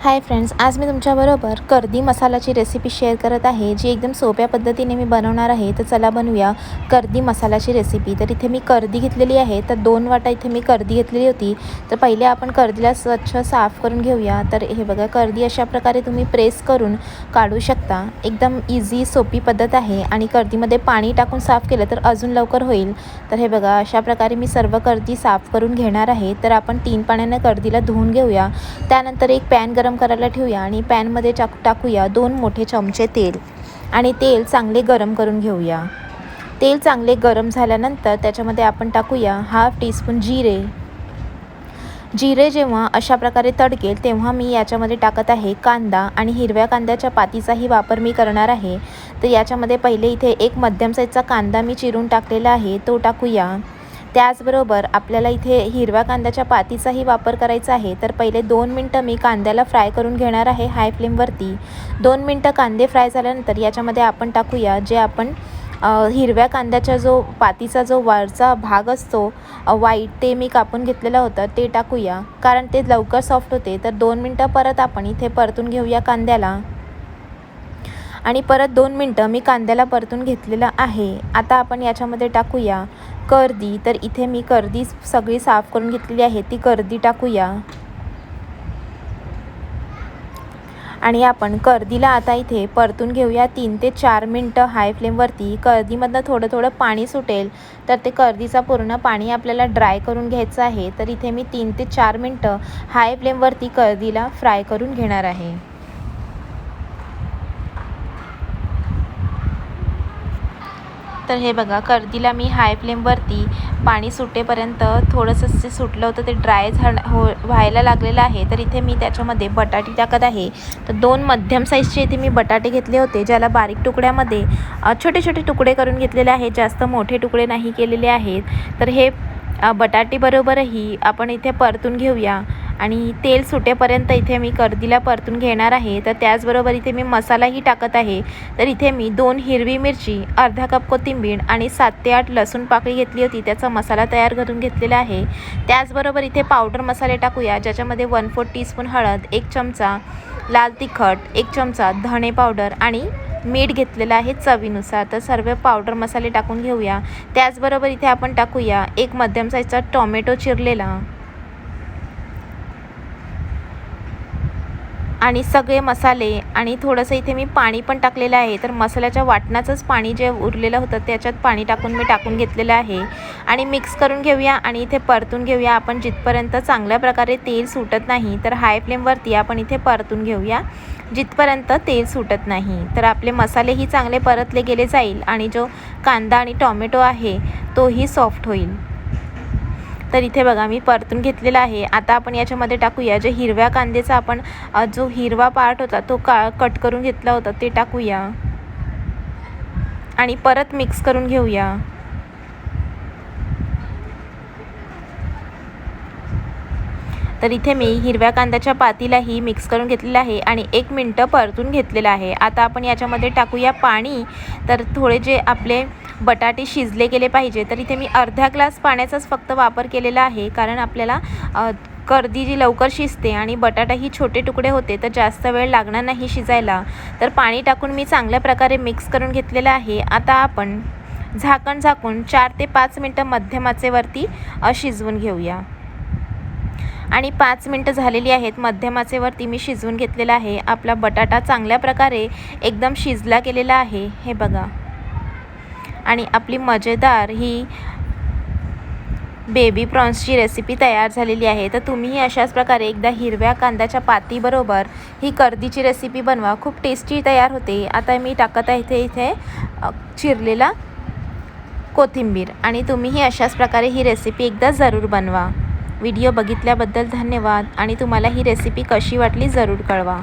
Hi friends, आज मी तुमच्याबरोबर कर्दी मसालाची recipe share करत आहे, जी एकदम सोप्या पद्धतीने मी बनवणार आहे. तर चला बनवूया कर्दी मसालाची रेसिपी. तर इथे मी कर्दी घेतलेली आहे. तर 2 वाटा इथे मी कर्दी घेतलेली होती. तर पहिले आपण कर्दीला स्वच्छ साफ करून घेऊया. तर हे बघा, कर्दी अशा प्रकारे तुम्ही प्रेस करून काढू शकता. एकदम इझी सोपी पद्धत आहे आणि कर्दीमध्ये पाणी टाकून साफ केलं तर अजून लवकर होईल. तर हे बघा, अशा प्रकारे मी सर्व कर्दी साफ करून घेणार आहे. तर आपण 3 पाण्याने कर्दीला धुवून घेऊया. त्यानंतर एक पॅन गरम करायला ठेवूया आणि पॅनमध्ये टाकूया 2 मोठे चमचे तेल आणि तेल चांगले गरम करून घेऊया. तेल चांगले गरम झाल्यानंतर त्याच्यामध्ये आपण टाकूया 1/2 टीस्पून जिरे. जिरे जेव्हा अशा प्रकारे तडकेल तेव्हा मी याच्यामध्ये टाकत आहे कांदा आणि हिरव्या कांद्याच्या पातीचाही वापर मी करणार आहे. तर याच्यामध्ये पहिले इथे एक मध्यम साईजचा कांदा मी चिरून टाकलेला आहे, तो टाकूया. त्याचबरोबर आपल्याला इथे हिरव्या कांद्याच्या पातीचाही वापर करायचा आहे. तर पहिले 2 मिनटं मी कांद्याला फ्राय करून घेणार आहे हाय फ्लेमवरती. 2 मिनटं कांदे फ्राय झाल्यानंतर याच्यामध्ये आपण टाकूया जे आपण हिरव्या कांद्याचा जो पातीचा जो वरचा भाग असतो व्हाईट, ते मी कापून घेतलेलं होतं, ते टाकूया कारण ते लवकर सॉफ्ट होते. तर 2 मिनटं परत आपण इथे परतून घेऊया कांद्याला आणि परत 2 मिनटं मी कांद्याला परतून घेतलेलं आहे. आता आपण याच्यामध्ये टाकूया कर्दी. तर इथे मी कर्दी सगळी साफ करून घेतलेली आहे, ती कर्दी टाकूया आणि आपण कर्दीला आता इथे परतून घेऊया 3 ते 4 मिनटं हाय फ्लेमवरती. कर्दीमधनं थोडं थोडं पाणी सुटेल, तर ते कर्दीचा पूर्ण पाणी आपल्याला ड्राय करून घ्यायचं आहे. तर इथे मी 3 ते 4 मिनटं हाय फ्लेमवरती कर्दीला फ्राय करून घेणार आहे. तर हे बघा, कर्दीला मी हाय फ्लेमवरती पाणी सुटेपर्यंत थोडंसं जे सुटलं होतं ते ड्राय व्हायला लागलेलं आहे. तर इथे मी त्याच्यामध्ये बटाटे टाकत आहे. तर 2 मध्यम साईजचे इथे मी बटाटे घेतले होते, ज्याला बारीक तुकड्यामध्ये छोटे छोटे तुकडे करून घेतलेले आहेत, जास्त मोठे तुकडे नाही केलेले आहेत. तर हे बटाटीबरोबरही आपण इथे परतून घेऊया आणि तेल सुटेपर्यंत इथे मी कर्दीला परतून घेणार आहे. तर त्याचबरोबर इथे मी मसालाही टाकत आहे. तर इथे मी 2 हिरवी मिरची, अर्धा कप कोथिंबीर आणि 7 ते 8 लसूण पाकळी घेतली होती, त्याचा मसाला तयार करून घेतलेला आहे. त्याचबरोबर इथे पावडर मसाले टाकूया, ज्याच्यामध्ये 1/4 टीस्पून हळद, 1 चमचा लाल तिखट, 1 चमचा धणे पावडर आणि मीठ घेतलेलं आहे चवीनुसार. तर सर्व पावडर मसाले टाकून घेऊया. त्याचबरोबर इथे आपण टाकूया एक मध्यम साईजचा टोमॅटो चिरलेला आणि सगळे मसाले आणि थोडंसं इथे मी पाणी पण टाकलेलं आहे. तर मसाल्याच्या वाटणाचंच पाणी जे उरलेलं होतं त्याच्यात पाणी टाकून मी टाकून घेतलेलं आहे आणि मिक्स करून घेऊया आणि इथे परतून घेऊया आपण जिथपर्यंत चांगल्या प्रकारे तेल सुटत नाही. तर हाय फ्लेमवरती आपण इथे परतून घेऊया जिथपर्यंत तेल सुटत नाही. तर आपले मसालेही चांगले परतले गेले जाईल आणि जो कांदा आणि टोमॅटो आहे तोही सॉफ्ट होईल. तर इथे बघा, मी परतून घेतलेला आहे. आता आपण याच्यामध्ये टाकूया जे हिरव्या कांद्याचा आपण जो हिरवा पार्ट होता तो कट करून घेतला होता, ते टाकूया आणि परत मिक्स करून घेऊया. तर इथे मी हिरव्या कांद्याच्या पातीलाही मिक्स करून घेतलेलं आहे आणि 1 मिनटं परतून घेतलेलं आहे. आता आपण याच्यामध्ये टाकूया पाणी. तर थोडे जे आपले बटाटे शिजले गेले पाहिजे, तर इथे मी अर्धा ग्लास पाण्याचाच फक्त वापर केलेला आहे, कारण आपल्याला कर्दी जी लवकर शिजते आणि बटाटाही छोटे तुकडे होते, तर जास्त वेळ लागणार नाही शिजायला. तर पाणी टाकून मी चांगल्या प्रकारे मिक्स करून घेतलेलं आहे. आता आपण झाकून 4 ते 5 मिनटं मध्यम आचेवरती शिजवून घेऊया आणि 5 मिनटं झालेली आहेत. मध्यम आचेवरती मी शिजवून घेतलेला आहे. आपला बटाटा चांगल्या प्रकारे एकदम शिजला गेलेला आहे, हे बघा. आणि आपली मजेदार ही बेबी प्रॉन्सची रेसिपी तयार झालेली आहे. तर तुम्हीही अशाच प्रकारे एकदा हिरव्या कांद्याच्या पातीबरोबर ही कर्दीची रेसिपी बनवा, खूप टेस्टी तयार होते. आता मी टाकत आहे इथे चिरलेला कोथिंबीर आणि तुम्हीही अशाच प्रकारे ही रेसिपी एकदा जरूर बनवा. व्हिडिओ बघितल्याबद्दल धन्यवाद आणि तुम्हाला ही रेसिपी कशी वाटली जरूर कळवा.